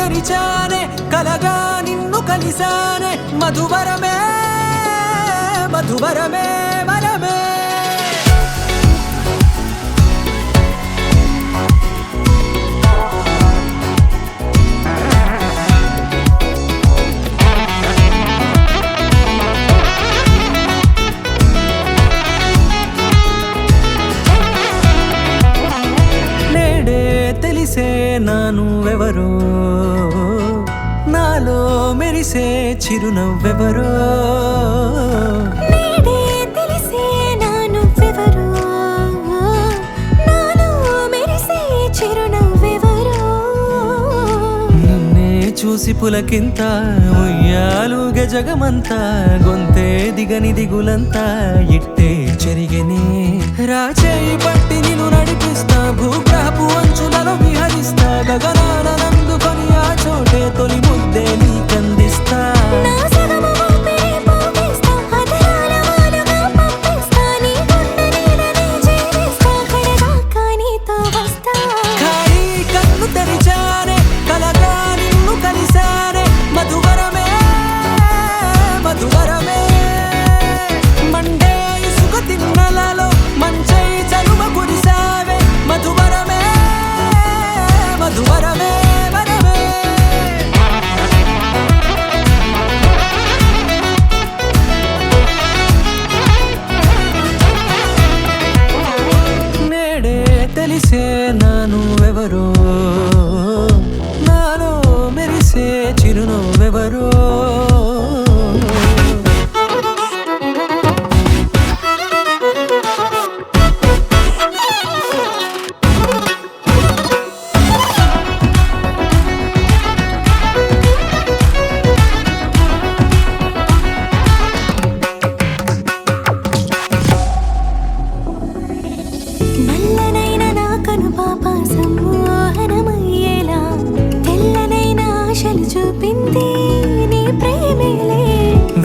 తెరిచానే కలగా నిన్ను కలిసానే మధువరమే మధువరమే వరమే తెలిసే నానువెవరో నాలో మెరిసే చిరునవ్వెవరో నేడే తెలిసే నానువెవరో నాలో మెరిసే చిరునవ్వెవరో నిన్నే చూసి పులకింత ఉయ్యాలుగే జగమంతా గొంతే దిగని దిగులంతా ఇట్టే చెరిగెనే రాచేయి పట్టి నిన్ను నడిపిస్తా భూగ్రహపు అంచులలో విహరిస్తా గగనాన నందుకొని ఆ చోటే తొలి ముద్దే నీకందిస్తా నా సగము ఊపిరి పోగిస్తా అధరాల వాలుగా పంపిస్తా నీ గుండె నీడనే చేరిస్తా కడదాకా నీతో వస్తా ఖాళీ కన్ను తెరిచానే కలగా నిన్ను కలిసానే మధువరమే మధువరమే మండే ఇసుక తిన్నలలో మంచై చలువ కురిసావే మధువరమే మధువరమే వరమే నేడే తెలిసే నానువెవరో నాలో మెరిసే చిరునవ్వెవరో నల్లనైన నా కనుపాప సమ్మోహనమయ్యేలా తెల్లనైన ఆశలు చూపింది నీ ప్రేమేలే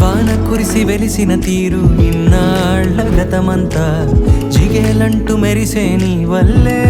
వాన కురిసి వెలిసిన తీరు ఇన్నాళ్ల గతమంతా జిగేలంటూ మెరిసే నీ వల్లే